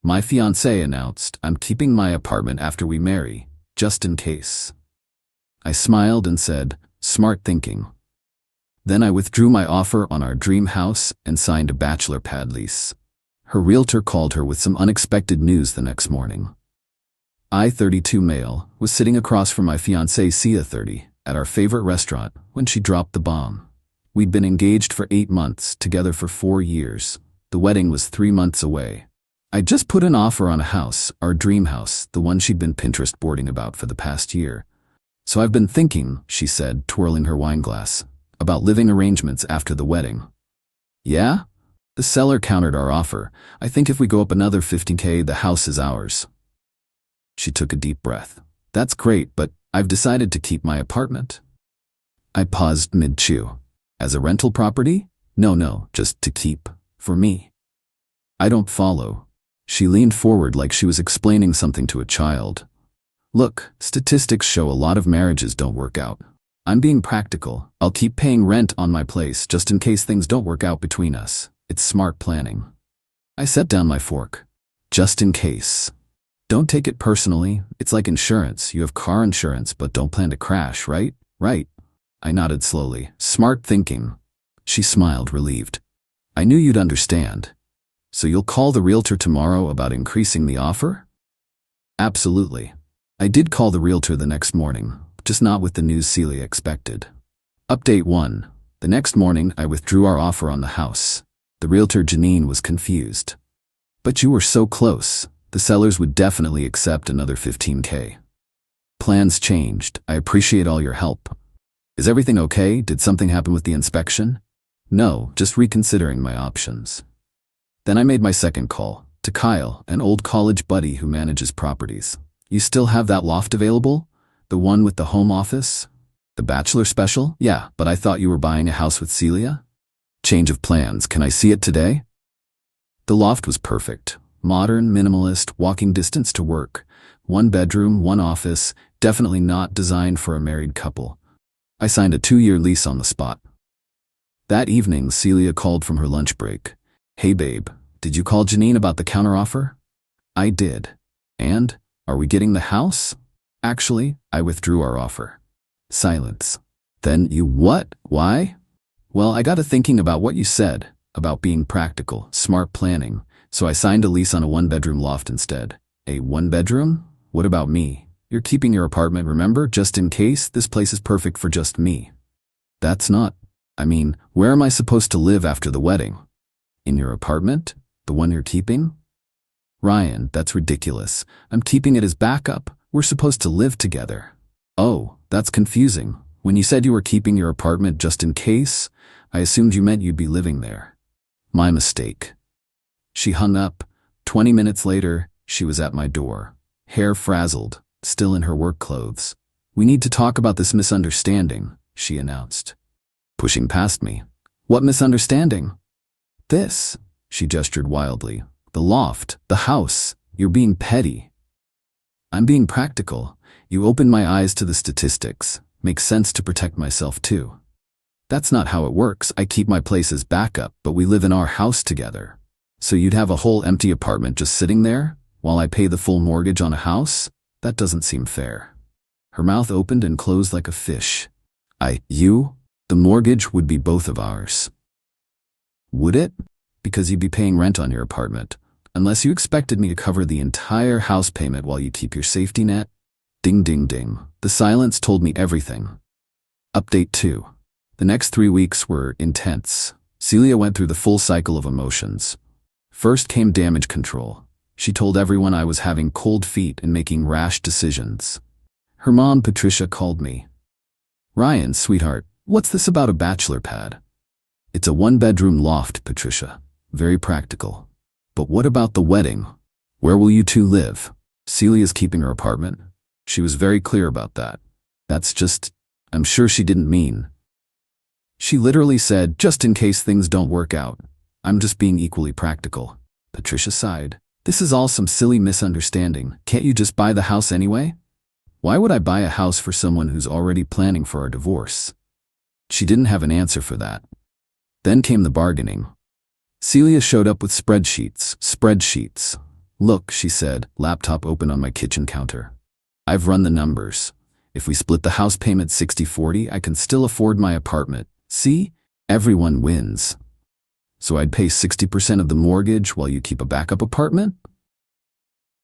My fiancé announced I'm keeping my apartment after we marry, just in case. I smiled and said, smart thinking. Then I withdrew my offer on our dream house and signed a bachelor pad lease. Her realtor called her with some unexpected news the next morning. I, 32 male, was sitting across from my fiancée Sia, 30, at our favorite restaurant when she dropped the bomb. We'd been engaged for 8 months, together for 4 years. The wedding was 3 months away. I'd just put an offer on a house, our dream house, the one she'd been Pinterest boarding about for the past year. So I've been thinking, she said, twirling her wine glass, about living arrangements after the wedding. Yeah? The seller countered our offer. I think if we go up another $15K, the house is ours. She took a deep breath. That's great, but I've decided to keep my apartment. I paused mid-chew. As a rental property? No, just to keep. For me. I don't follow. She leaned forward like she was explaining something to a child. Look, statistics show a lot of marriages don't work out. I'm being practical. I'll keep paying rent on my place just in case things don't work out between us. It's smart planning. I set down my fork. Just in case. Don't take it personally. It's like insurance. You have car insurance but don't plan to crash, right? Right. I nodded slowly. Smart thinking. She smiled, relieved. I knew you'd understand. So you'll call the realtor tomorrow about increasing the offer? Absolutely. I did call the realtor the next morning, just not with the news Celia expected. Update 1. The next morning, I withdrew our offer on the house. The realtor, Janine, was confused. But you were so close. The sellers would definitely accept another $15K. Plans changed. I appreciate all your help. Is everything okay? Did something happen with the inspection? No, just reconsidering my options. Then I made my second call, to Kyle, an old college buddy who manages properties. You still have that loft available? The one with the home office? The Bachelor special? Yeah, but I thought you were buying a house with Celia? Change of plans. Can I see it today? The loft was perfect. Modern, minimalist, walking distance to work. 1 bedroom, 1 office, definitely not designed for a married couple. I signed a 2-year lease on the spot. That evening, Celia called from her lunch break. Hey babe, did you call Janine about the counteroffer? I did. And? Are we getting the house? Actually, I withdrew our offer. Silence. Then you what? Why? Well, I got to thinking about what you said, about being practical, smart planning, so I signed a lease on a 1-bedroom loft instead. A 1-bedroom? What about me? You're keeping your apartment, remember? Just in case, this place is perfect for just me. That's not. I mean, where am I supposed to live after the wedding? In your apartment? The one you're keeping? Ryan, that's ridiculous. I'm keeping it as backup. We're supposed to live together. Oh, that's confusing. When you said you were keeping your apartment just in case, I assumed you meant you'd be living there. My mistake. She hung up. 20 minutes later, she was at my door, hair frazzled, still in her work clothes. We need to talk about this misunderstanding, she announced, pushing past me. What misunderstanding? This, she gestured wildly. The loft, the house. You're being petty. I'm being practical. You opened my eyes to the statistics. Makes sense to protect myself too. That's not how it works. I keep my place as backup, but we live in our house together. So you'd have a whole empty apartment just sitting there, while I pay the full mortgage on a house? That doesn't seem fair. Her mouth opened and closed like a fish. You? The mortgage would be both of ours. Would it? Because you'd be paying rent on your apartment. Unless you expected me to cover the entire house payment while you keep your safety net? Ding ding ding. The silence told me everything. Update 2. The next 3 weeks were intense. Celia went through the full cycle of emotions. First came damage control. She told everyone I was having cold feet and making rash decisions. Her mom, Patricia, called me. Ryan, sweetheart, what's this about a bachelor pad? It's a 1-bedroom loft, Patricia. Very practical. But what about the wedding? Where will you two live? Celia's keeping her apartment. She was very clear about that. That's just, I'm sure she didn't mean. She literally said, just in case things don't work out. I'm just being equally practical. Patricia sighed. This is all some silly misunderstanding. Can't you just buy the house anyway? Why would I buy a house for someone who's already planning for our divorce? She didn't have an answer for that. Then came the bargaining. Celia showed up with spreadsheets. Look, she said, laptop open on my kitchen counter. I've run the numbers. If we split the house payment 60-40, I can still afford my apartment. See? Everyone wins. So I'd pay 60% of the mortgage while you keep a backup apartment?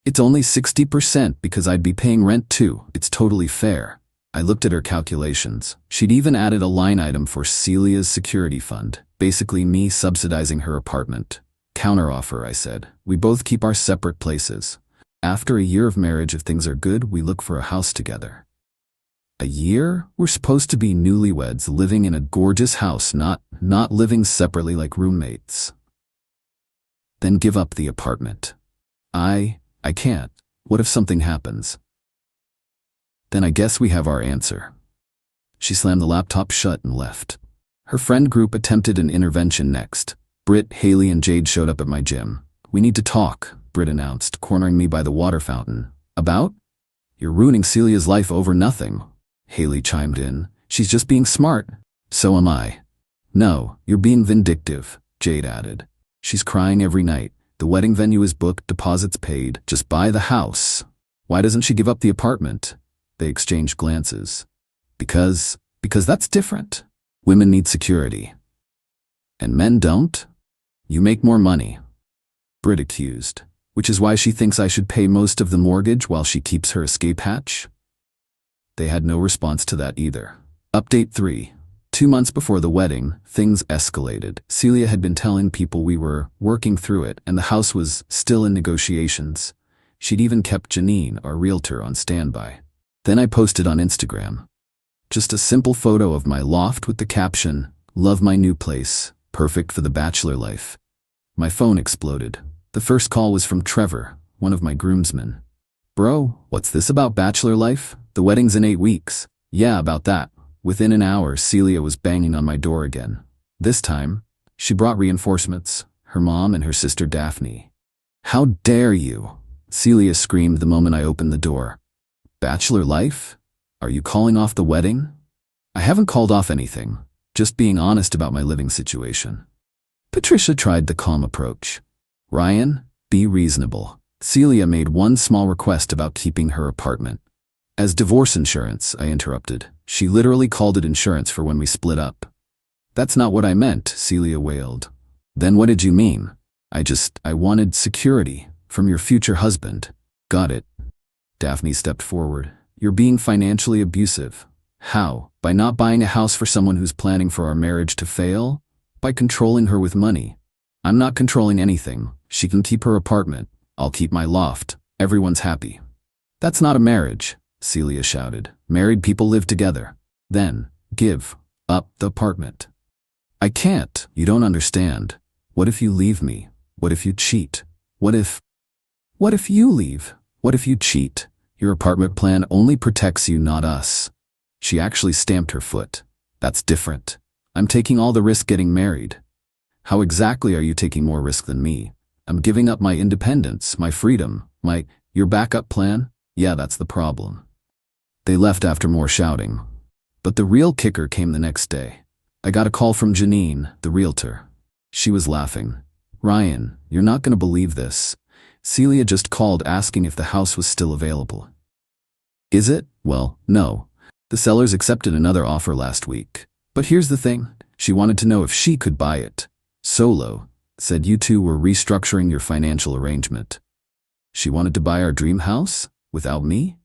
It's only 60% because I'd be paying rent too. It's totally fair. I looked at her calculations. She'd even added a line item for Celia's security fund, basically me subsidizing her apartment. Counteroffer, I said. We both keep our separate places. After a year of marriage, if things are good, we look for a house together. A year? We're supposed to be newlyweds living in a gorgeous house, not living separately like roommates. Then give up the apartment. I can't. What if something happens? Then I guess we have our answer. She slammed the laptop shut and left. Her friend group attempted an intervention next. Britt, Haley, and Jade showed up at my gym. We need to talk, Britt announced, cornering me by the water fountain. About? You're ruining Celia's life over nothing. Haley chimed in. She's just being smart. So am I. No, you're being vindictive, Jade added. She's crying every night. The wedding venue is booked, deposits paid. Just buy the house. Why doesn't she give up the apartment? They exchanged glances. Because that's different. Women need security. And men don't? You make more money. Britt accused. Which is why she thinks I should pay most of the mortgage while she keeps her escape hatch? They had no response to that either. Update 3. 2 months before the wedding, things escalated. Celia had been telling people we were working through it and the house was still in negotiations. She'd even kept Janine, our realtor, on standby. Then I posted on Instagram. Just a simple photo of my loft with the caption, "Love my new place, perfect for the bachelor life." My phone exploded. The first call was from Trevor, one of my groomsmen. Bro, what's this about bachelor life? The wedding's in 8 weeks. Yeah, about that. Within an hour, Celia was banging on my door again. This time, she brought reinforcements, her mom and her sister Daphne. How dare you? Celia screamed the moment I opened the door. Bachelor life? Are you calling off the wedding? I haven't called off anything, just being honest about my living situation. Patricia tried the calm approach. Ryan, be reasonable. Celia made one small request about keeping her apartment. As divorce insurance, I interrupted. She literally called it insurance for when we split up. That's not what I meant, Celia wailed. Then what did you mean? I wanted security from your future husband. Got it. Daphne stepped forward. You're being financially abusive. How? By not buying a house for someone who's planning for our marriage to fail? By controlling her with money. I'm not controlling anything. She can keep her apartment. I'll keep my loft. Everyone's happy. That's not a marriage, Celia shouted. Married people live together. Then, give up the apartment. I can't. You don't understand. What if you leave me? What if you cheat? What if you leave? What if you cheat? Your apartment plan only protects you, not us. She actually stamped her foot. That's different. I'm taking all the risk getting married. How exactly are you taking more risk than me? I'm giving up my independence, my freedom, your backup plan? Yeah, that's the problem. They left after more shouting. But the real kicker came the next day. I got a call from Janine, the realtor. She was laughing. Ryan, you're not going to believe this. Celia just called asking if the house was still available. Is it? Well, no. The sellers accepted another offer last week. But here's the thing. She wanted to know if she could buy it. Solo. Said you two were restructuring your financial arrangement. She wanted to buy our dream house? Without me?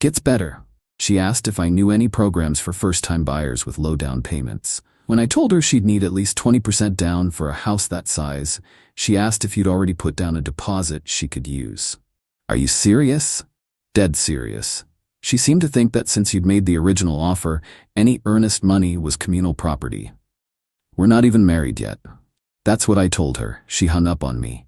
Gets better. She asked if I knew any programs for first-time buyers with low down payments. When I told her she'd need at least 20% down for a house that size, she asked if you'd already put down a deposit she could use. Are you serious? Dead serious. She seemed to think that since you'd made the original offer, any earnest money was communal property. We're not even married yet. That's what I told her. She hung up on me.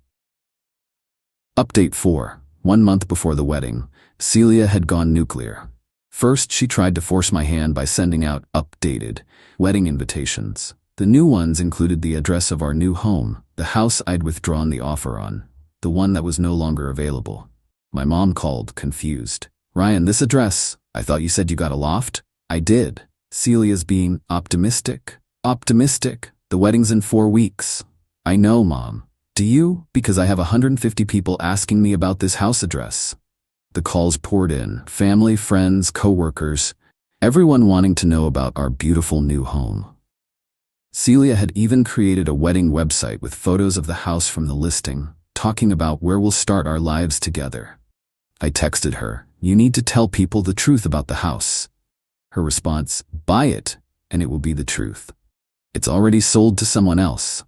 Update 4. 1 month before the wedding, Celia had gone nuclear. First, she tried to force my hand by sending out updated wedding invitations. The new ones included the address of our new home, the house I'd withdrawn the offer on, the one that was no longer available. My mom called, confused. Ryan, this address, I thought you said you got a loft? I did. Celia's being optimistic. Optimistic. The wedding's in 4 weeks. I know, Mom. Do you? Because I have 150 people asking me about this house address. The calls poured in, family, friends, coworkers, everyone wanting to know about our beautiful new home. Celia had even created a wedding website with photos of the house from the listing, talking about where we'll start our lives together. I texted her, "You need to tell people the truth about the house." Her response, "Buy it, and it will be the truth. It's already sold to someone else.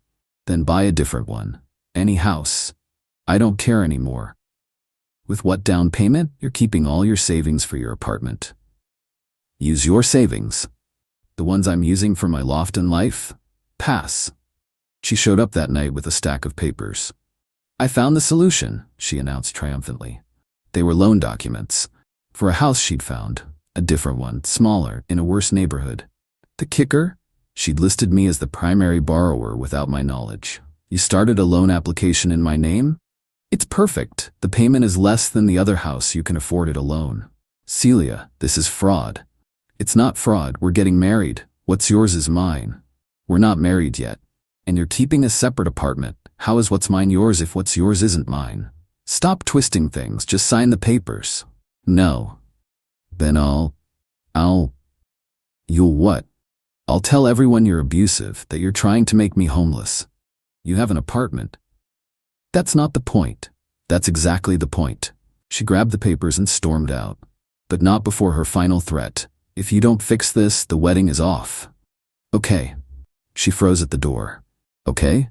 Then buy a different one. Any house. I don't care anymore. With what down payment? You're keeping all your savings for your apartment." Use your savings. The ones I'm using for my loft and life? Pass. She showed up that night with a stack of papers. "I found the solution," she announced triumphantly. They were loan documents. For a house she'd found. A different one, smaller, in a worse neighborhood. The kicker? She'd listed me as the primary borrower without my knowledge. "You started a loan application in my name? It's perfect. The payment is less than the other house. You can afford it alone." "Celia, this is fraud." "It's not fraud. We're getting married. What's yours is mine. We're not married yet. And you're keeping a separate apartment. How is what's mine yours if what's yours isn't mine? Stop twisting things. Just sign the papers." "No." "Then You'll what?" "I'll tell everyone you're abusive, that you're trying to make me homeless. You have an apartment." "That's not the point." "That's exactly the point." She grabbed the papers and stormed out. But not before her final threat. "If you don't fix this, the wedding is off." "Okay." She froze at the door. "Okay?"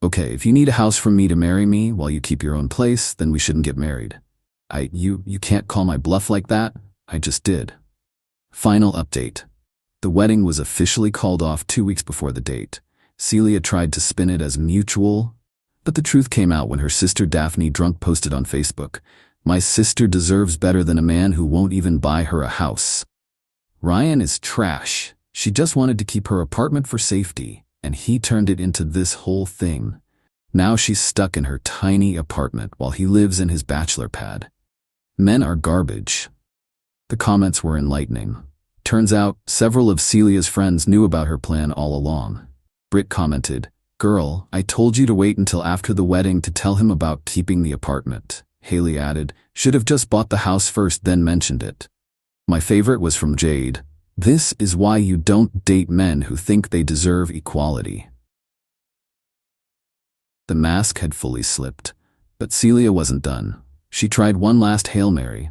"Okay, if you need a house from me to marry me while you keep your own place, then we shouldn't get married." You can't call my bluff like that." "I just did." Final update. The wedding was officially called off 2 weeks before the date. Celia tried to spin it as mutual, but the truth came out when her sister Daphne drunk posted on Facebook, "My sister deserves better than a man who won't even buy her a house. Ryan is trash. She just wanted to keep her apartment for safety, and he turned it into this whole thing. Now she's stuck in her tiny apartment while he lives in his bachelor pad. Men are garbage." The comments were enlightening. Turns out, several of Celia's friends knew about her plan all along. Britt commented, "Girl, I told you to wait until after the wedding to tell him about keeping the apartment." Haley added, "Should have just bought the house first, then mentioned it." My favorite was from Jade. "This is why you don't date men who think they deserve equality." The mask had fully slipped, but Celia wasn't done. She tried one last Hail Mary.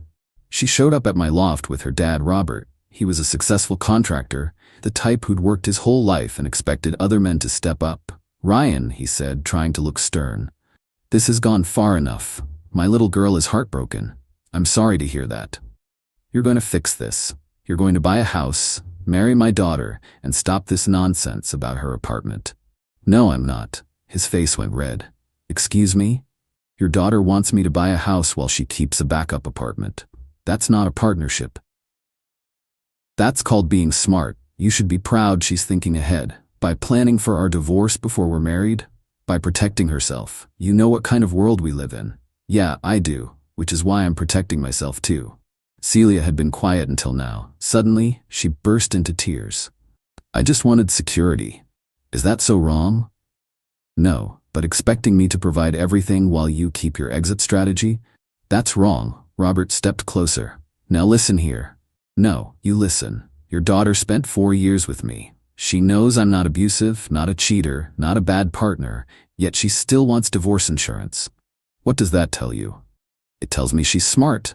She showed up at my loft with her dad, Robert. He was a successful contractor, the type who'd worked his whole life and expected other men to step up. "Ryan," he said, trying to look stern, "this has gone far enough. My little girl is heartbroken. I'm sorry to hear that. You're going to fix this. You're going to buy a house, marry my daughter, and stop this nonsense about her apartment." "No, I'm not." His face went red. "Excuse me? Your daughter wants me to buy a house while she keeps a backup apartment. That's not a partnership. That's called being smart. You should be proud she's thinking ahead. By planning for our divorce before we're married, by protecting herself. You know what kind of world we live in." "Yeah, I do, which is why I'm protecting myself too." Celia had been quiet until now. Suddenly, she burst into tears. "I just wanted security. Is that so wrong?" "No, but expecting me to provide everything while you keep your exit strategy? That's wrong." Robert stepped closer. "Now listen here." "No, you listen. Your daughter spent 4 years with me. She knows I'm not abusive, not a cheater, not a bad partner, yet she still wants divorce insurance. What does that tell you?" "It tells me she's smart.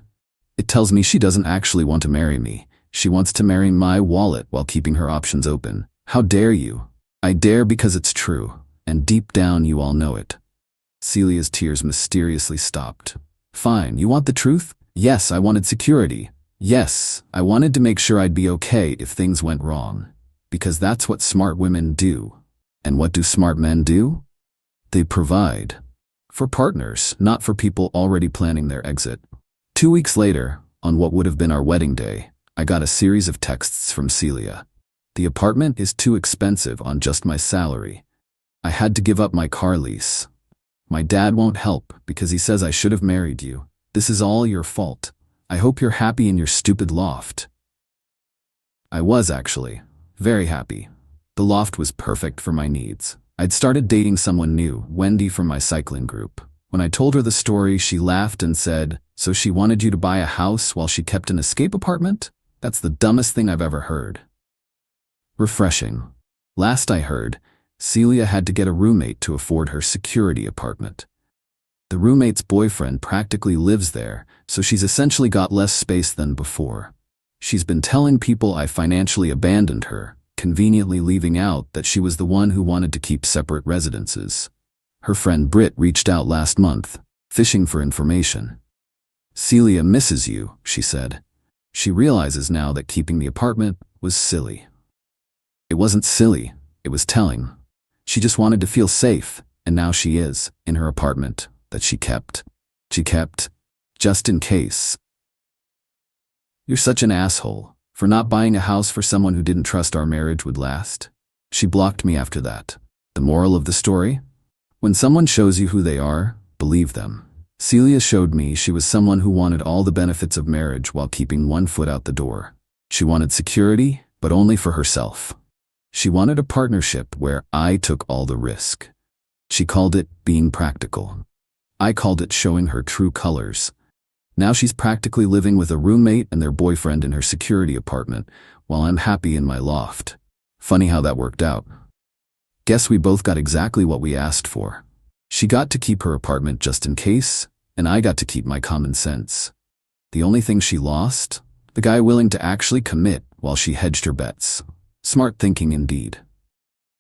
It tells me she doesn't actually want to marry me. She wants to marry my wallet while keeping her options open. How dare you?" "I dare because it's true, and deep down you all know it." Celia's tears mysteriously stopped. "Fine, you want the truth?" "Yes, I wanted security. Yes, I wanted to make sure I'd be okay if things went wrong. Because that's what smart women do. And what do smart men do? They provide. For partners, not for people already planning their exit." 2 weeks later, on what would have been our wedding day, I got a series of texts from Celia. "The apartment is too expensive on just my salary. I had to give up my car lease. My dad won't help because he says I should have married you. This is all your fault. I hope you're happy in your stupid loft." I was actually very happy. The loft was perfect for my needs. I'd started dating someone new, Wendy from my cycling group. When I told her the story, she laughed and said, "So she wanted you to buy a house while she kept an escape apartment? That's the dumbest thing I've ever heard." Refreshing. Last I heard, Celia had to get a roommate to afford her security apartment. The roommate's boyfriend practically lives there, so she's essentially got less space than before. She's been telling people I financially abandoned her, conveniently leaving out that she was the one who wanted to keep separate residences. Her friend Britt reached out last month, fishing for information. "Celia misses you," she said. She realizes now that keeping the apartment was silly. It wasn't silly, it was telling. She just wanted to feel safe, and now she is, in her apartment, that she kept. She kept, just in case. "You're such an asshole, for not buying a house for someone who didn't trust our marriage would last." She blocked me after that. The moral of the story? When someone shows you who they are, believe them. Celia showed me she was someone who wanted all the benefits of marriage while keeping one foot out the door. She wanted security, but only for herself. She wanted a partnership where I took all the risk. She called it being practical. I called it showing her true colors. Now she's practically living with a roommate and their boyfriend in her security apartment, while I'm happy in my loft. Funny how that worked out. Guess we both got exactly what we asked for. She got to keep her apartment just in case, and I got to keep my common sense. The only thing she lost? The guy willing to actually commit while she hedged her bets. Smart thinking indeed.